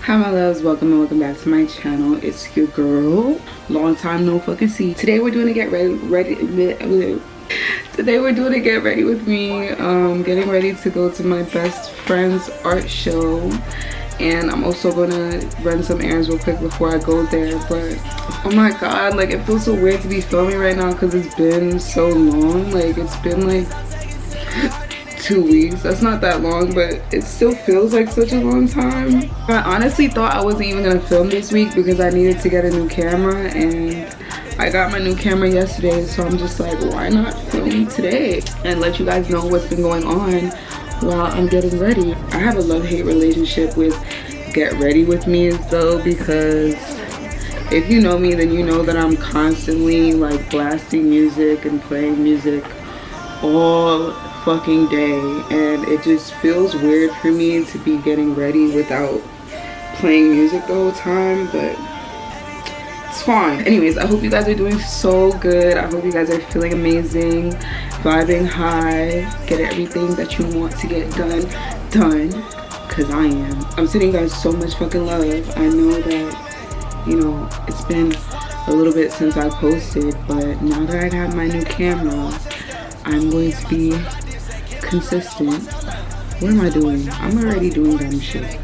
Hi my loves, welcome and welcome back to my channel. It's your girl, long time no fucking see. Today we're doing a get ready today we're doing a get ready with me. Getting ready to go to my best friend's art show, and I'm also gonna run some errands real quick before I go there. But oh my god, like it feels so weird to be filming right now because it's been so long. Like it's been like 2 weeks. That's not that long, but it still feels like such a long time. I honestly thought I wasn't even gonna film this week because I needed to get a new camera, and I got my new camera yesterday, so I'm just like, why not film today and let you guys know what's been going on while I'm getting ready. I have a love-hate relationship with get ready with me though, because if you know me, then you know that I'm constantly like blasting music and playing music all fucking day, and it just feels weird for me to be getting ready without playing music the whole time, but it's fine. Anyways, I hope you guys are doing so good. I hope you guys are feeling amazing, vibing high, get everything that you want to get done, because I am. I'm sending you guys so much fucking love. I know that, you know, it's been a little bit since I posted, but now that I have my new camera, I'm going to be consistent. What am I doing? I'm already doing dumb shit.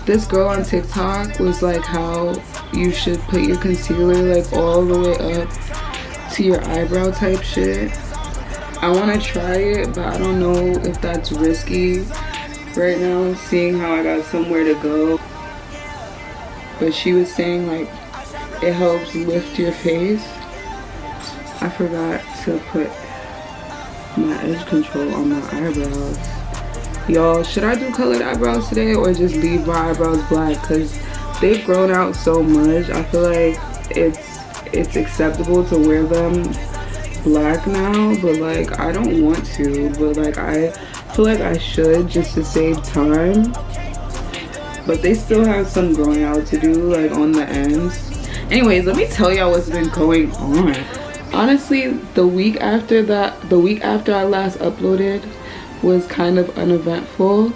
This girl on TikTok was like how you should put your concealer like all the way up to your eyebrow type shit. I want to try it, but I don't know if that's risky right now, seeing how I got somewhere to go. But she was saying like it helps lift your face. I forgot to put my edge control on my eyebrows. Y'all, should I do colored eyebrows today or just leave my eyebrows black? Because they've grown out so much. I feel like it's acceptable to wear them black now, but like I don't want to, but like I feel like I should just to save time. But they still have some growing out to do, like on the ends. Anyways, let me tell y'all what's been going on. Honestly, the week after I last uploaded was kind of uneventful.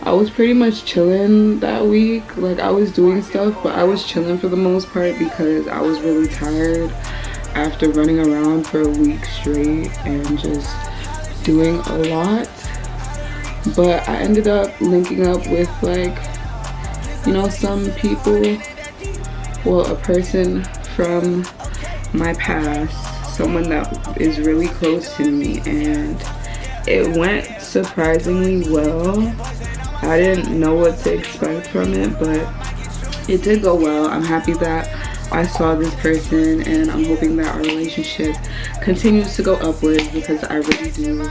I was pretty much chilling that week. Like I was doing stuff, but I was chilling for the most part because I was really tired after running around for a week straight and just doing a lot. But I ended up linking up with like, you know, some people, well, a person from my past, someone that is really close to me, and it went surprisingly well. I didn't know what to expect from it, but it did go well. I'm happy that I saw this person, and I'm hoping that our relationship continues to go upwards because I really do,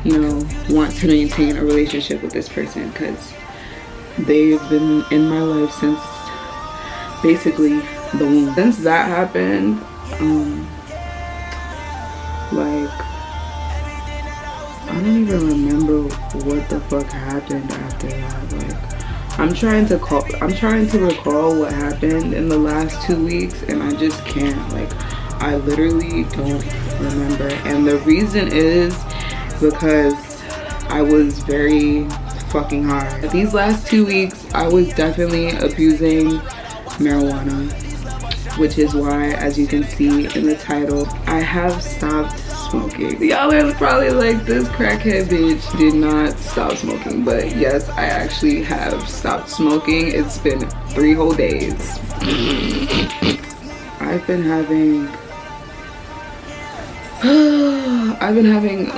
you know, want to maintain a relationship with this person because they've been in my life since basically the womb. Since that happened, like I don't even remember what the fuck happened after that. Like I'm trying to recall what happened in the last 2 weeks, and I just can't. Like I literally don't remember, and the reason is because I was very fucking high. These last 2 weeks I was definitely abusing marijuana, which is why, as you can see in the title, I have stopped smoking. Y'all are probably like, this crackhead bitch did not stop smoking, but yes, I actually have stopped smoking. It's been 3 whole days. I've been having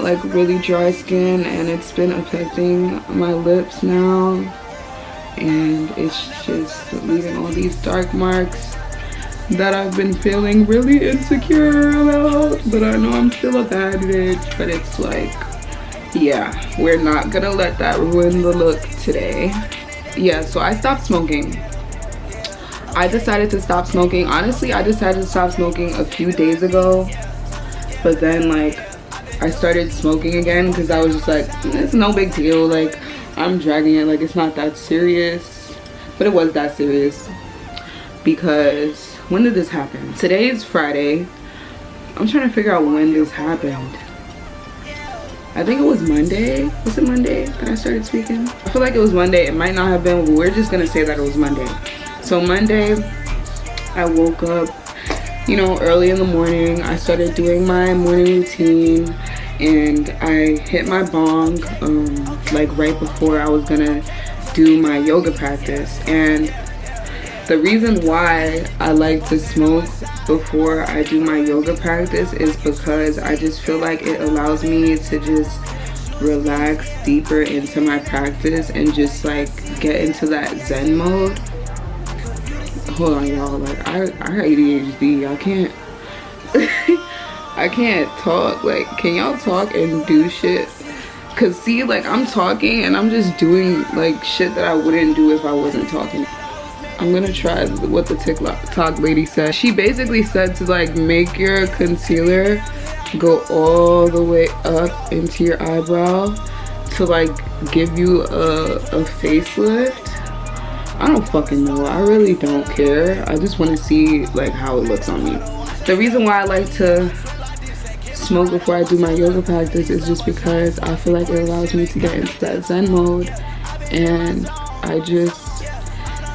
like really dry skin, and it's been affecting my lips now, and it's just leaving all these dark marks that I've been feeling really insecure about. But I know I'm still a bad bitch, but it's like, yeah, we're not gonna let that ruin the look today. Yeah, so I stopped smoking. I decided to stop smoking. Honestly, I decided to stop smoking a few days ago, but then like I started smoking again because I was just like, it's no big deal, like I'm dragging it, like it's not that serious. But it was that serious because when did this happen? Today is Friday. I'm trying to figure out when this happened. I think it was Monday. Was it Monday that I started speaking? I feel like it was Monday. It might not have been, but we're just gonna say that it was Monday. So Monday, I woke up, you know, early in the morning. I started doing my morning routine, and I hit my bong like right before I was gonna do my yoga practice. And the reason why I like to smoke before I do my yoga practice is because I just feel like it allows me to just relax deeper into my practice and just like get into that Zen mode. Hold on, y'all. Like I got ADHD. I can't I can't talk. Like, can y'all talk and do shit? Cause see, like I'm talking and I'm just doing like shit that I wouldn't do if I wasn't talking. I'm gonna try what the TikTok lady said. She basically said to like make your concealer go all the way up into your eyebrow to like give you a facelift. I don't fucking know. I really don't care. I just want to see like how it looks on me. The reason why I like to smoke before I do my yoga practice is just because I feel like it allows me to get into that Zen mode, and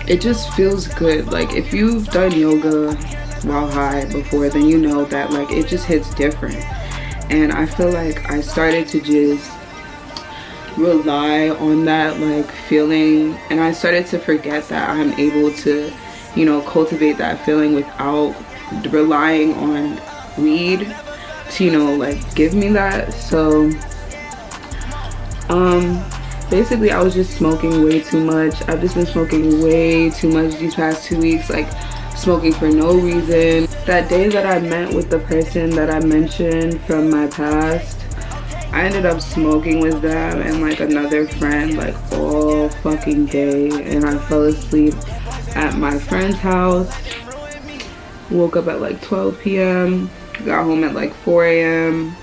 it just feels good. Like if you've done yoga while high before, then you know that like it just hits different. And I feel like I started to just rely on that like feeling, and I started to forget that I'm able to, you know, cultivate that feeling without relying on weed to, you know, like give me that. So basically I was just smoking way too much. I've just been smoking way too much these past 2 weeks, like smoking for no reason. That day that I met with the person that I mentioned from my past, I ended up smoking with them and like another friend like all fucking day, and I fell asleep at my friend's house. Woke up at like 12 p.m. got home at like 4 a.m.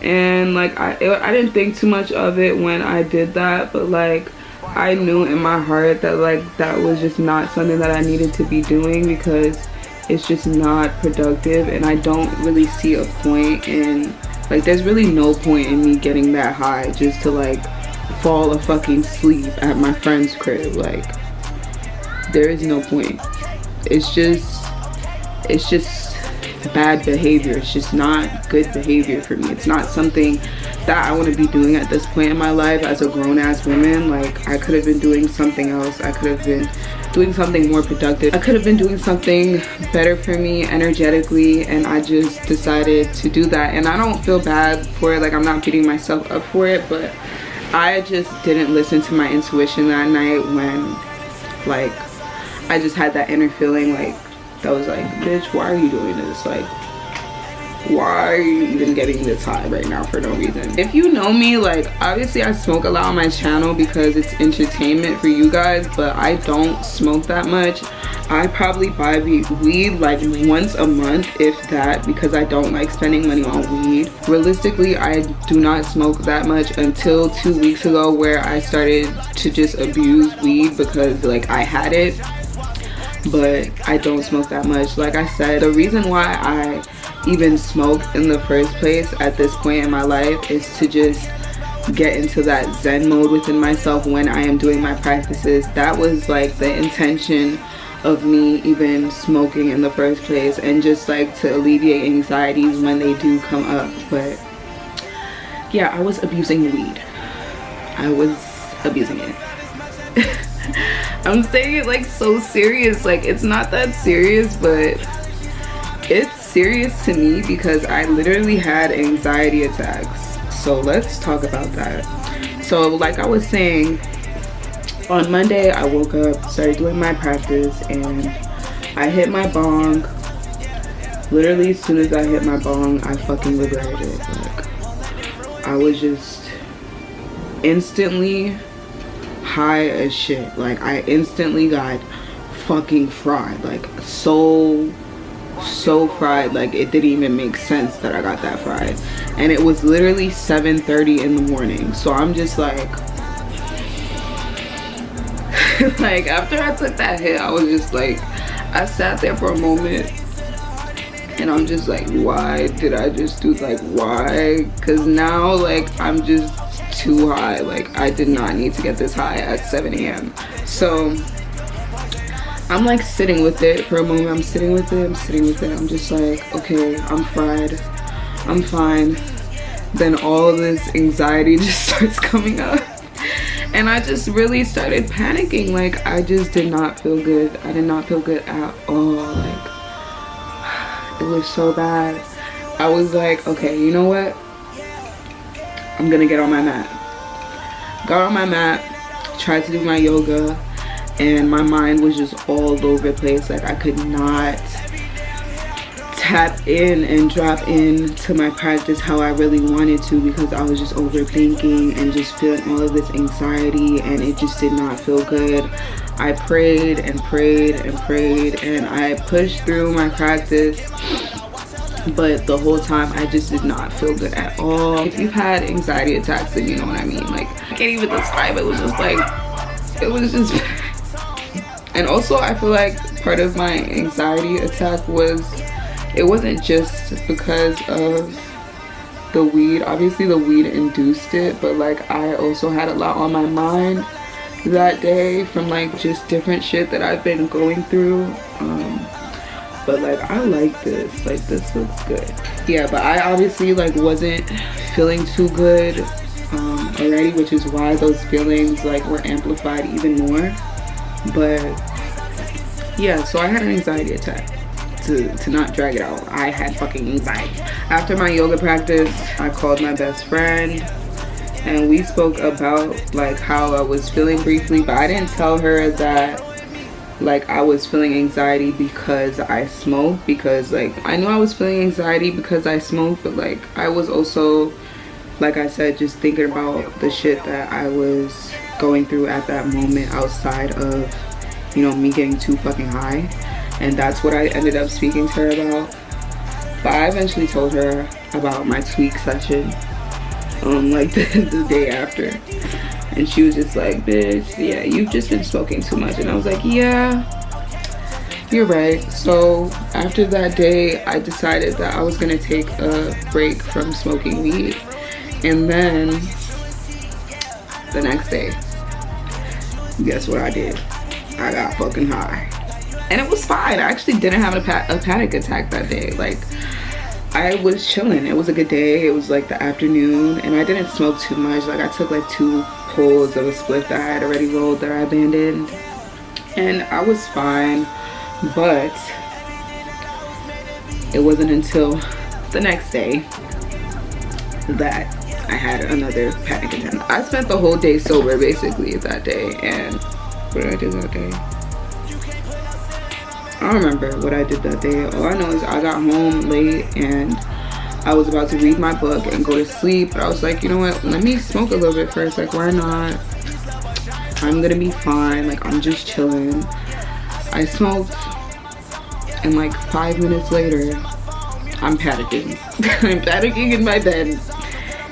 and like I didn't think too much of it when I did that, but like I knew in my heart that like that was just not something that I needed to be doing, because it's just not productive, and I don't really see a point in, like there's really no point in me getting that high just to like fall a fucking sleep at my friend's crib. Like there is no point. It's just bad behavior. It's just not good behavior for me. It's not something that I want to be doing at this point in my life as a grown-ass woman. Like I could have been doing something else. I could have been doing something more productive. I could have been doing something better for me energetically, and I just decided to do that. And I don't feel bad for it. Like I'm not beating myself up for it, but I just didn't listen to my intuition that night when like I just had that inner feeling like that was like, bitch, why are you doing this? Like, why are you even getting this high right now for no reason? If you know me, like obviously I smoke a lot on my channel because it's entertainment for you guys, but I don't smoke that much. I probably buy weed like once a month, if that, because I don't like spending money on weed. Realistically, I do not smoke that much until 2 weeks ago, where I started to just abuse weed because like I had it, but I don't smoke that much. Like I said, the reason why I even smoke in the first place at this point in my life is to just get into that Zen mode within myself when I am doing my practices. That was like the intention of me even smoking in the first place, and just like to alleviate anxieties when they do come up. But yeah, I was abusing weed. I was abusing it. I'm saying it like so serious. Like it's not that serious, but it's serious to me because I literally had anxiety attacks. So let's talk about that. So like I was saying, on Monday I woke up, started doing my practice, and I hit my bong. Literally as soon as I hit my bong, I fucking regretted it. Like I was just instantly high as shit. Like I instantly got fucking fried, like so fried. Like it didn't even make sense that I got that fried, and it was literally 7:30 in the morning. So I'm just like like after I took that hit, I was just like, I sat there for a moment And I'm just like, why did I just do, like, why? Because now, like, I'm just too high. Like, I did not need to get this high at 7 a.m. So I'm like sitting with it for a moment. I'm sitting with it. I'm just like, okay, I'm fried, I'm fine. Then all this anxiety just starts coming up, and I just really started panicking. Like, I just did not feel good. I did not feel good at all. Like, it was so bad. I was like, okay, you know what? I'm gonna get on my mat. Got on my mat, tried to do my yoga, and my mind was just all over the place. Like, I could not tap in and drop into my practice how I really wanted to, because I was just overthinking and just feeling all of this anxiety, and it just did not feel good. I prayed and prayed and prayed, and I pushed through my practice, but the whole time I just did not feel good at all. If you've had anxiety attacks, then you know what I mean. Like, I can't even describe it. It was just like, it was just and also I feel like part of my anxiety attack was, it wasn't just because of the weed. Obviously the weed induced it, but like, I also had a lot on my mind that day from like just different shit that I've been going through. But like, I like this, like, this looks good. Yeah, but I obviously like wasn't feeling too good already, which is why those feelings like were amplified even more. But yeah, so I had an anxiety attack. To not drag it out, I had fucking anxiety. After my yoga practice, I called my best friend and we spoke about like how I was feeling briefly, but I didn't tell her that like I was feeling anxiety because I smoked, because like I knew I was feeling anxiety because I smoked, but like I was also, like I said, just thinking about the shit that I was going through at that moment outside of, you know, me getting too fucking high. And that's what I ended up speaking to her about. But I eventually told her about my tweak session like the day after, and she was just like, bitch, yeah, you've just been smoking too much. And I was like, yeah, you're right. So after that day, I decided that I was gonna take a break from smoking weed. And then the next day, guess what I did? I got fucking high. And it was fine. I actually didn't have a panic attack that day. Like, I was chilling. It was a good day. It was like the afternoon, and I didn't smoke too much. Like, I took like 2 pulls of a spliff that I had already rolled that I abandoned, and I was fine. But it wasn't until the next day that I had another panic attack. I spent the whole day sober basically that day. And what did I do that day? I don't remember what I did that day. All I know is I got home late and I was about to read my book and go to sleep, but I was like, you know what, let me smoke a little bit first. Like, why not? I'm gonna be fine. Like, I'm just chilling. I smoked, and like 5 minutes later, I'm panicking. I'm panicking in my bed,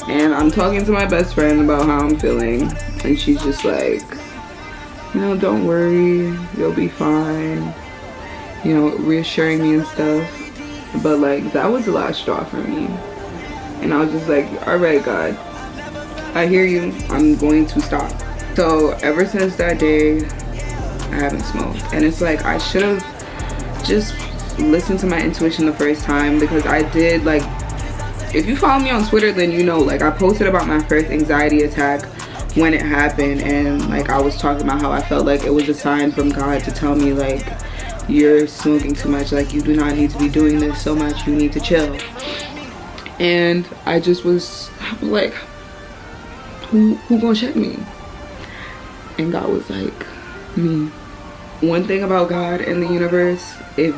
and I'm talking to my best friend about how I'm feeling, and she's just like, you know, don't worry, you'll be fine. You know, reassuring me and stuff. But like, that was the last straw for me. And I was just like, all right, God, I hear you. I'm going to stop. So ever since that day, I haven't smoked. And it's like, I should have just listened to my intuition the first time, because I did, like, if you follow me on Twitter, then you know, like, I posted about my first anxiety attack when it happened, and like, I was talking about how I felt like it was a sign from God to tell me, like, you're smoking too much, like, you do not need to be doing this so much, you need to chill. And I just was like, who gonna check me? And God was like, me. One thing about God and the universe, if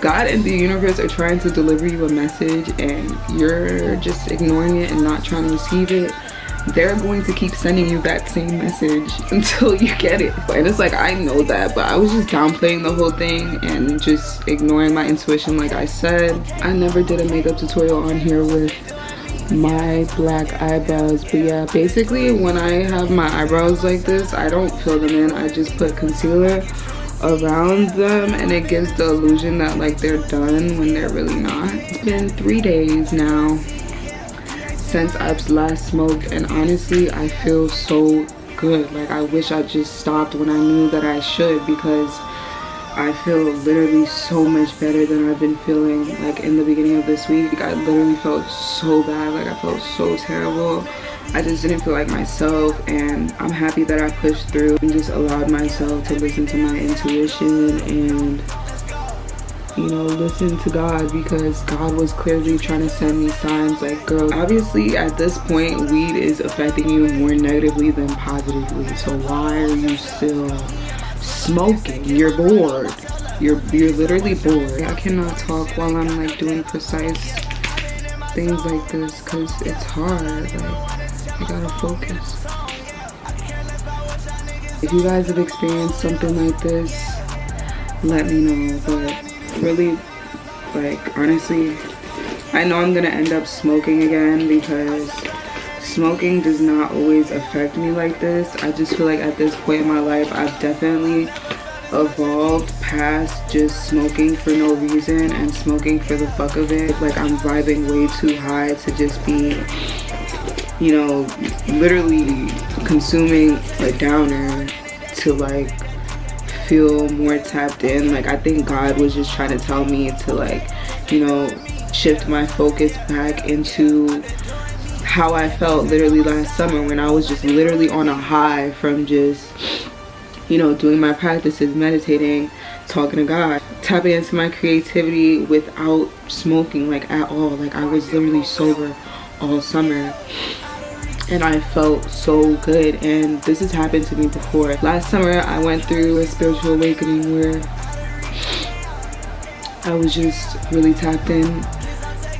God and the universe are trying to deliver you a message and you're just ignoring it and not trying to receive it, they're going to keep sending you that same message until you get it. And it's like, I know that, but I was just downplaying the whole thing and just ignoring my intuition. Like I said, I never did a makeup tutorial on here with my black eyebrows, but yeah, basically when I have my eyebrows like this, I don't fill them in. I just put concealer around them, and it gives the illusion that like they're done when they're really not. It's been 3 days now since I've last smoked, and honestly I feel so good. Like I wish I just stopped when I knew that I should, because I feel literally so much better than I've been feeling like in the beginning of this week. I literally felt so bad, like I felt so terrible. I just didn't feel like myself, and I'm happy that I pushed through and just allowed myself to listen to my intuition and, you know, listen to God, because God was clearly trying to send me signs like, girl, obviously at this point weed is affecting you more negatively than positively, so why are you still smoking? You're bored. You're literally bored. I cannot talk while I'm like doing precise things like this because it's hard. Like I gotta focus. If you guys have experienced something like this, let me know. But really, like honestly, I know I'm gonna end up smoking again, because smoking does not always affect me like this. I just feel like at this point in my life I've definitely evolved past just smoking for no reason and smoking for the fuck of it. Like I'm vibing way too high to just be, you know, literally consuming a downer to like feel more tapped in. Like I think God was just trying to tell me to like, you know, shift my focus back into how I felt literally last summer, when I was just literally on a high from just, you know, doing my practices, meditating, talking to God, tapping into my creativity without smoking like at all. Like I was literally sober all summer and I felt so good. And this has happened to me before. Last summer I went through a spiritual awakening where I was just really tapped in,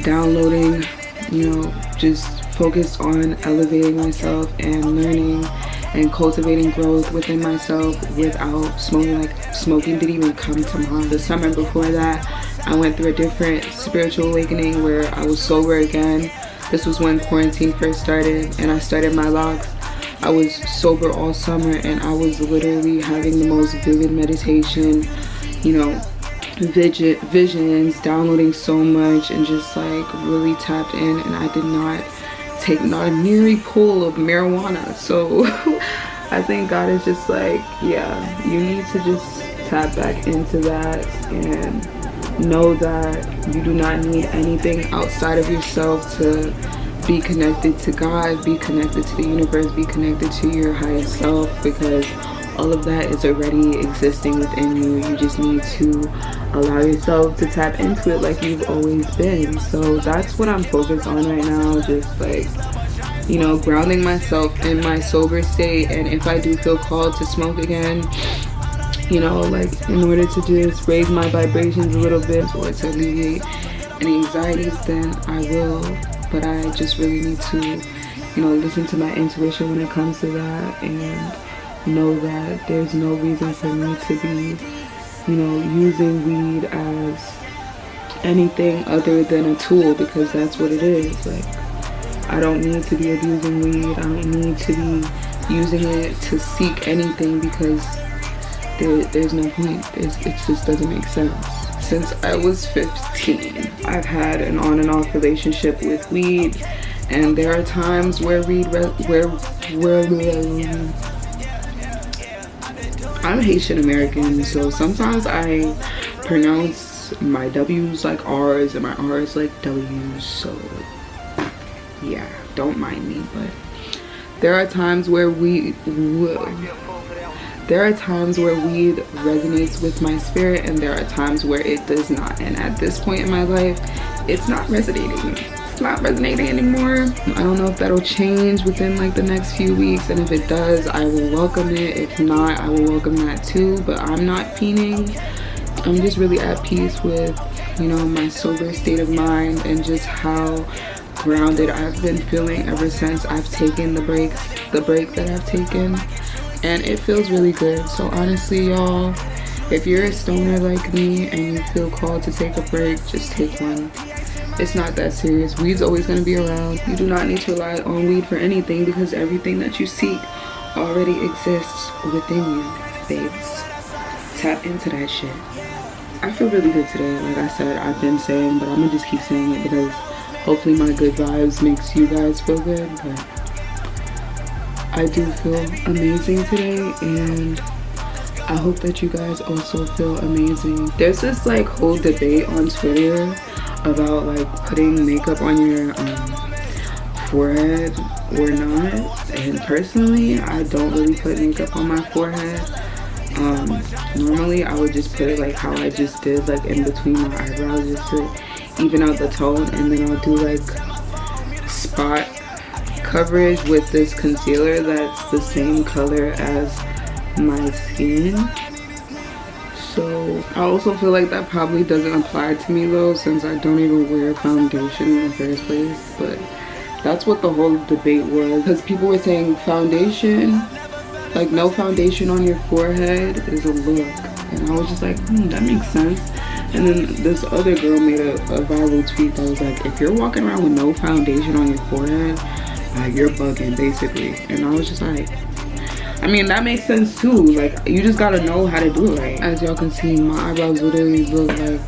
downloading, you know, just focused on elevating myself and learning and cultivating growth within myself without smoking. Like smoking didn't even come to mind. The summer before that I went through a different spiritual awakening where I was sober again. This was when quarantine first started and I started my locks. I was sober all summer and I was literally having the most vivid meditation, you know, visions, downloading so much and just like really tapped in, and I did not take not a nearly pull of marijuana. So I think God is just like, yeah, you need to just tap back into that and know that you do not need anything outside of yourself to be connected to God, be connected to the universe, be connected to your highest self, because all of that is already existing within you. You just need to allow yourself to tap into it like you've always been. So that's what I'm focused on right now, just like, you know, grounding myself in my sober state. And if I do feel called to smoke again, you know, like in order to just raise my vibrations a little bit or to alleviate any anxieties, then I will. But I just really need to, you know, listen to my intuition when it comes to that, and know that there's no reason for me to be, you know, using weed as anything other than a tool, because that's what it is. Like I don't need to be abusing weed. I don't need to be using it to seek anything, because there's no point. It just doesn't make sense. Since I was 15, I've had an on and off relationship with weed, and there are times where I'm Haitian American, so sometimes I pronounce my W's like R's and my R's like W's, so yeah, don't mind me. But there are times where weed resonates with my spirit, and there are times where it does not. And at this point in my life, it's not resonating. It's not resonating anymore. I don't know if that'll change within like the next few weeks, and if it does, I will welcome it. If not, I will welcome that too. But I'm not fiending. I'm just really at peace with, you know, my sober state of mind and just how grounded I've been feeling ever since I've taken the break that I've taken. And it feels really good. So honestly, y'all, if you're a stoner like me and you feel called to take a break, just take one. It's not that serious. Weed's always going to be around. You do not need to rely on weed for anything, because everything that you seek already exists within you, babes. tap into that shit. I feel really good today. Like I said, I've been saying, but I'm gonna just keep saying it because hopefully my good vibes makes you guys feel good. But I do feel amazing today, and I hope that you guys also feel amazing. There's this like whole debate on Twitter about like putting makeup on your forehead or not, and personally I don't really put makeup on my forehead. Normally I would just put it like how I just did, like in between my eyebrows, just to even out the tone, and then I'll do like spot coverage with this concealer that's the same color as my skin. So I also feel like that probably doesn't apply to me though, since I don't even wear foundation in the first place. But that's what the whole debate was, because people were saying foundation, like no foundation on your forehead is a look, and I was just like, that makes sense. And then this other girl made a viral tweet that was like, if you're walking around with no foundation on your forehead, you're bugging basically. And I was just like, I mean, that makes sense too. Like, you just gotta know how to do it right. As y'all can see, my eyebrows literally look like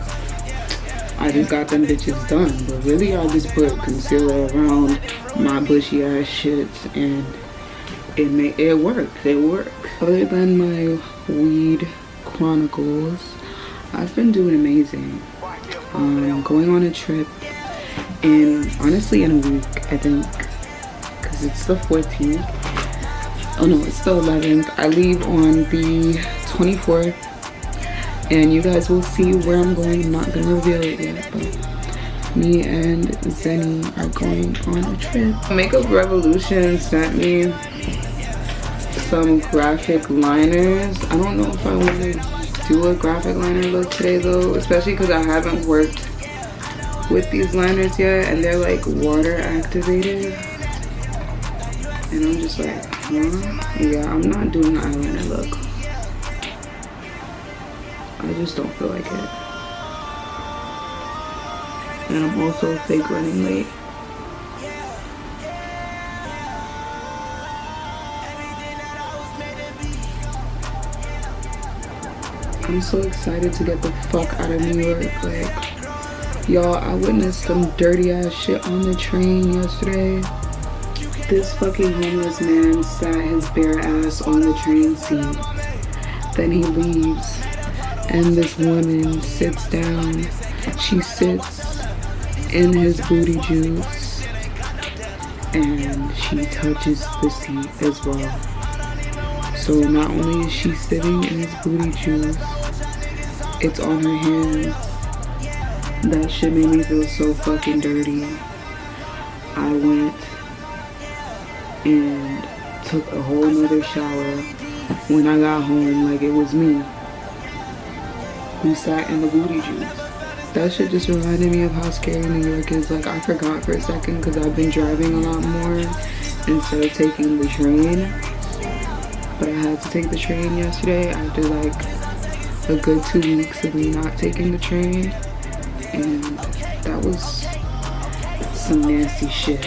I just got them bitches done. But really, I just put concealer around my bushy ass shits, and it worked. It worked. Other than my weed chronicles, I've been doing amazing. Going on a trip honestly in a week, I think, because it's the 14th. Oh no, it's the 11th. I leave on the 24th, and you guys will see where I'm going. I'm not gonna reveal it yet, but me and Zenny are going on a trip. Makeup Revolution sent me some graphic liners. I don't know if I want to do a graphic liner look today though, especially because I haven't worked with these liners yet, and they're like water activated, and I'm just like, yeah, I'm not doing an eyeliner look. I just don't feel like it. And I'm also fake running late. I'm so excited to get the fuck out of New York. Like, y'all, I witnessed some dirty ass shit on the train yesterday. This fucking homeless man sat his bare ass on the train seat. Then he leaves, and this woman sits down. She sits in his booty juice, and she touches the seat as well. So not only is she sitting in his booty juice, it's on her hands. That shit made me feel so fucking dirty. I went and took a whole nother shower when I got home, like it was me who sat in the booty juice. That shit just reminded me of how scary New York is. Like, I forgot for a second because I've been driving a lot more instead of taking the train. But I had to take the train yesterday after like a good 2 weeks of me not taking the train, and that was some nasty shit.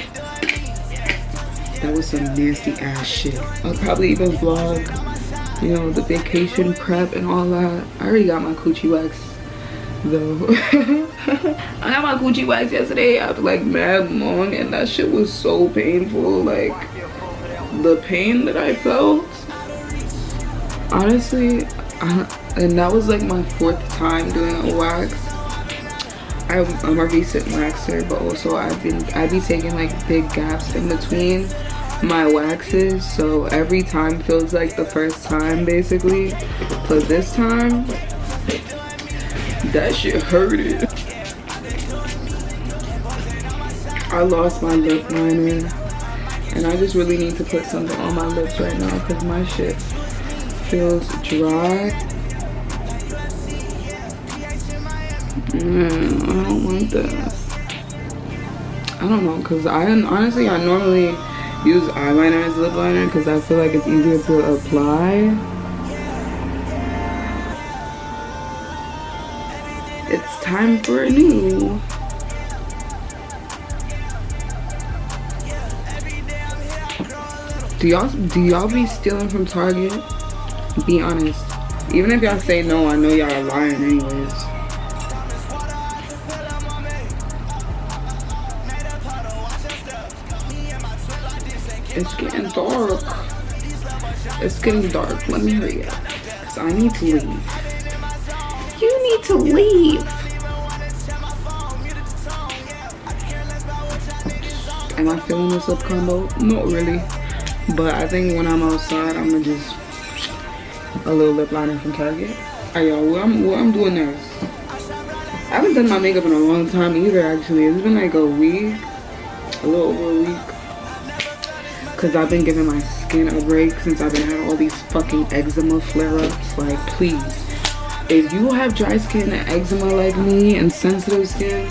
That was some nasty ass shit. I'll probably even vlog, you know, the vacation prep and all that. I already got my coochie wax though. I got my coochie wax yesterday after like mad long, and that shit was so painful. Like, the pain that I felt, honestly, and that was like my 4th time doing a wax. I'm a recent waxer, but also I be taking like big gaps in between my waxes, so every time feels like the first time basically. But this time, that shit hurted. I lost my lip liner, and I just really need to put something on my lips right now because my shit feels dry. I don't want this. I don't know, because honestly I normally use eyeliner as lip liner because I feel like it's easier to apply. It's time for a new. Do y'all be stealing from Target? Be honest. Even if y'all say no, I know y'all are lying anyways. It's getting dark. It's getting dark. Let me hurry up. Because I need to leave. You need to leave. Am I feeling this lip combo? Not really. But I think when I'm outside, I'm going to just a little lip liner from Target. Alright, y'all. What I'm doing next. I haven't done my makeup in a long time either, actually. It's been like a week. A little over a week. Because I've been giving my skin a break since I've been having all these fucking eczema flare-ups. Like, please, if you have dry skin and eczema like me and sensitive skin,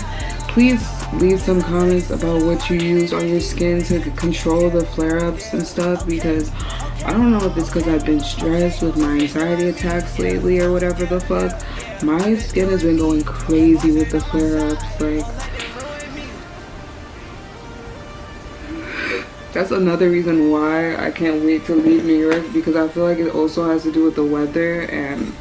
please leave some comments about what you use on your skin to control the flare-ups and stuff, because I don't know if it's because I've been stressed with my anxiety attacks lately or whatever the fuck. My skin has been going crazy with the flare-ups. Like, that's another reason why I can't wait to leave New York, because I feel like it also has to do with the weather, and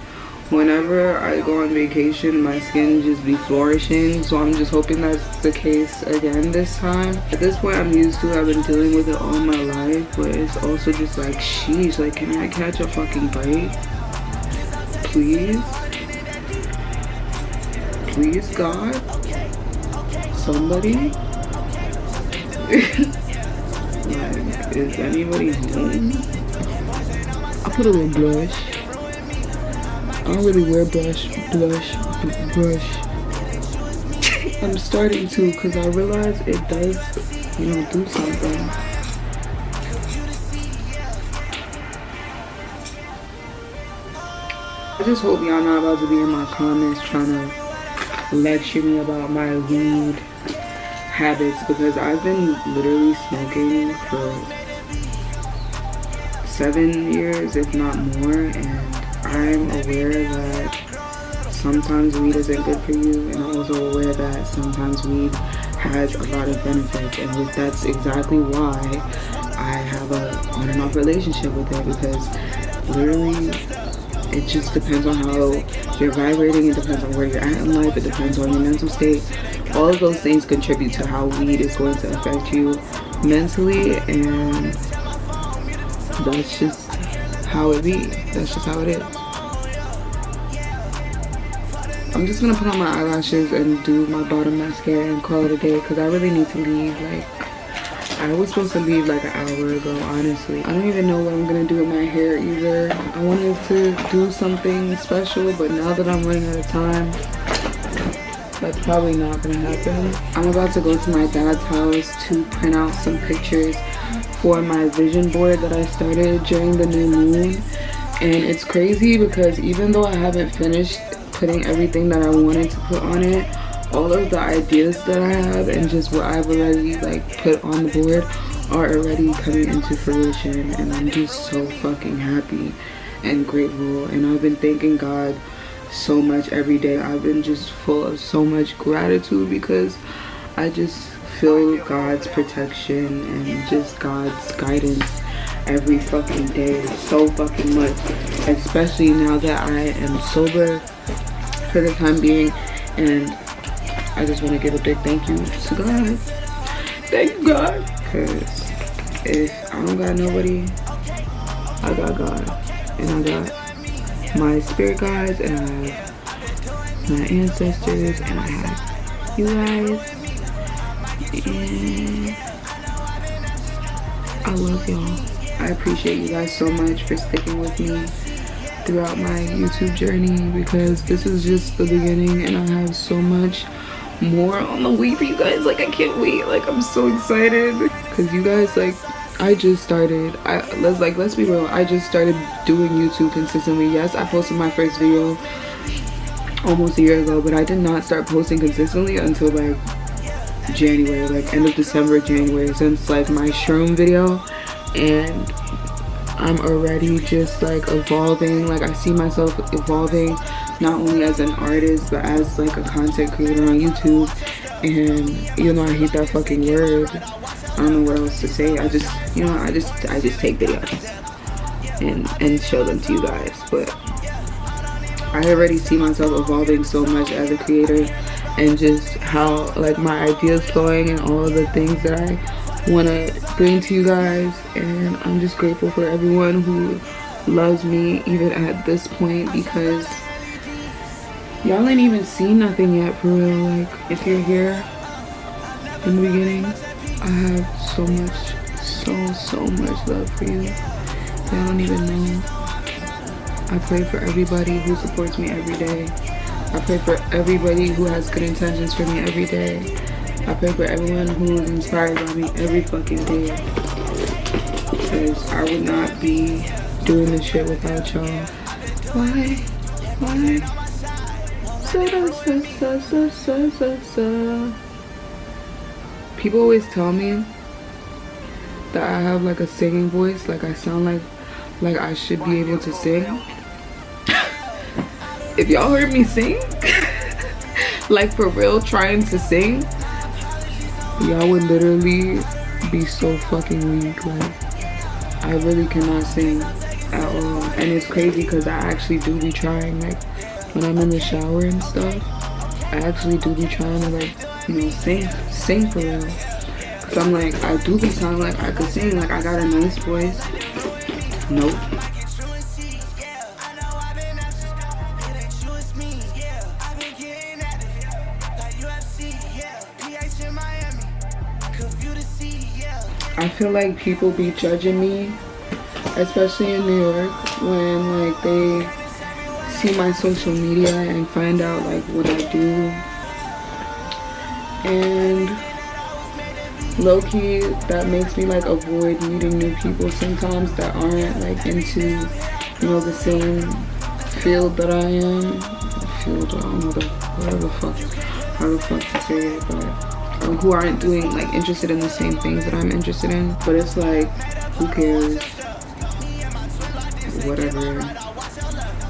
whenever I go on vacation, my skin just be flourishing. So I'm just hoping that's the case again this time. At this point, I'm used to it. I've been dealing with it all my life, but it's also just like, sheesh, like, can I catch a fucking bite? Please? Please, God? Somebody? Like, is anybody home? I put a little blush. I don't really wear blush. I'm starting to, because I realize it does, you know, do something. I just hope y'all not about to be in my comments trying to lecture me about my weed habits, because I've been literally smoking for 7 years, if not more, and I'm aware that sometimes weed isn't good for you, and I'm also aware that sometimes weed has a lot of benefits, and that's exactly why I have a on and off relationship with it, because literally it just depends on how you're vibrating, it depends on where you're at in life, it depends on your mental state. All of those things contribute to how weed is going to affect you mentally, and that's just how it be. That's just how it is. I'm just gonna put on my eyelashes and do my bottom mascara and call it a day, because I really need to leave. Like, I was supposed to leave like an hour ago, honestly. I don't even know what I'm gonna do with my hair either. I wanted to do something special, but now that I'm running out of time, that's probably not gonna happen. I'm about to go to my dad's house to print out some pictures for my vision board that I started during the new moon. And it's crazy because even though I haven't finished putting everything that I wanted to put on it, all of the ideas that I have and just what I've already like put on the board are already coming into fruition, and I'm just so fucking happy and grateful. And I've been thanking God so much every day. I've been just full of so much gratitude, because I just feel God's protection and just God's guidance every fucking day so fucking much, especially now that I am sober for the time being. And I just want to give a big thank you to God. Thank you, God, because if I don't got nobody, I got God, and I got my spirit guides, and I have my ancestors, and I have you guys, and I love y'all. I appreciate you guys so much for sticking with me throughout my YouTube journey, because this is just the beginning, and I have so much more on the way for you guys. Like, I can't wait. Like, I'm so excited, because you guys, like, I just started, let's be real, I just started doing YouTube consistently. Yes, I posted my first video almost a year ago, but I did not start posting consistently until like January, like end of December, January, since like my shroom video. And I'm already just like evolving. Like, I see myself evolving not only as an artist but as like a content creator on YouTube. And you know, I hate that fucking word, I don't know what else to say. I just, you know, I just take videos and show them to you guys. But I already see myself evolving so much as a creator, and just how like my ideas flowing and all of the things that I want to bring to you guys. And I'm just grateful for everyone who loves me even at this point, because y'all ain't even seen nothing yet for real. Like, if you're here in the beginning, I have so much love for you. Y'all don't even know. I pray for everybody who supports me every day. I pray for everybody who has good intentions for me every day. I pray for everyone who is inspired by me every fucking day. Because I would not be doing this shit without y'all. Why? People always tell me that I have like a singing voice, like I sound like I should be able to sing. If y'all heard me sing, like for real, trying to sing, y'all would literally be so fucking weak. Like, I really cannot sing at all. And it's crazy because I actually do be trying. Like, when I'm in the shower and stuff, I actually do be trying to, like, you know, sing for real. Cause I'm like, I do be sounding like I could sing, like I got a nice voice. Nope. I feel like people be judging me, especially in New York, when like they see my social media and find out like what I do. And low-key, that makes me like avoid meeting new people sometimes that aren't like into, you know, the same field that I am. Field, I don't know, how the fuck to say it, but who aren't doing like interested in the same things that I'm interested in. But it's like, who cares? Whatever.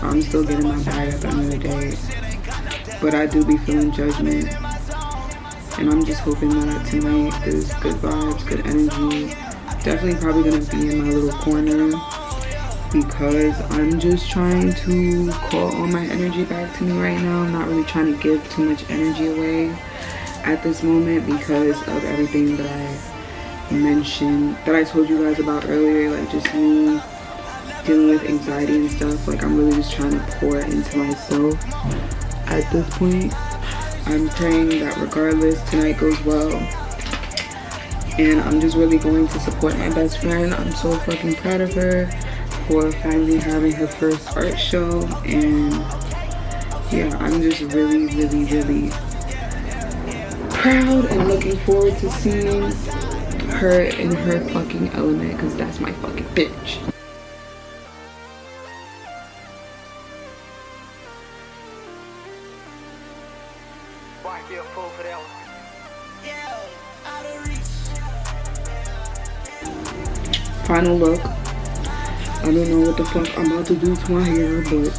I'm still getting my bag at the end of the day. But I do be feeling judgment. And I'm just hoping that tonight is good vibes, good energy. Definitely probably gonna be in my little corner, because I'm just trying to call all my energy back to me right now. I'm not really trying to give too much energy away at this moment because of everything that I mentioned, that I told you guys about earlier, like just me dealing with anxiety and stuff. Like, I'm really just trying to pour into myself at this point. I'm praying that regardless, tonight goes well. And I'm just really going to support my best friend. I'm so fucking proud of her for finally having her first art show. And yeah, I'm just really proud and looking forward to seeing her in her fucking element, because that's my fucking bitch. Final look. I don't know what the fuck I'm about to do to my hair, but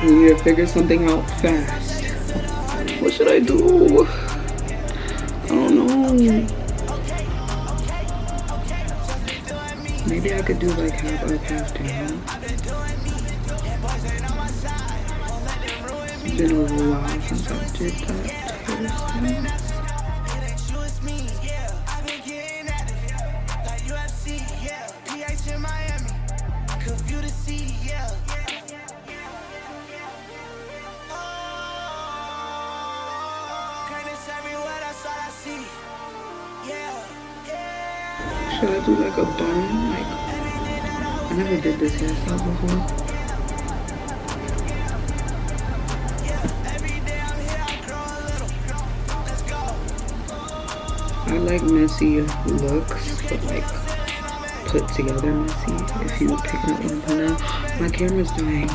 we need to figure something out fast. What should I do? I don't know. Maybe I could do like half up, half down. It's been a little while since I did that. Should I do like a bun? Like, I never did this hairstyle before. I like messy looks, but like put together messy. If you pick up what I'm putting out. My camera's dying.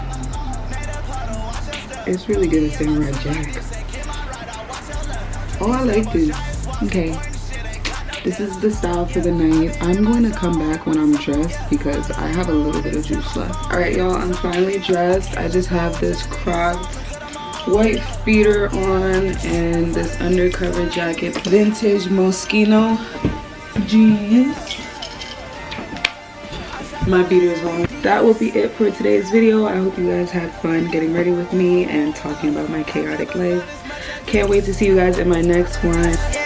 It's really good at Samurai Jack. Oh, I like this. Okay. This is the style for the night. I'm going to come back when I'm dressed because I have a little bit of juice left. Alright, y'all, I'm finally dressed. I just have this cropped white beater on and this undercover jacket. Vintage Moschino jeans. My beater is on. That will be it for today's video. I hope you guys had fun getting ready with me and talking about my chaotic life. Can't wait to see you guys in my next one.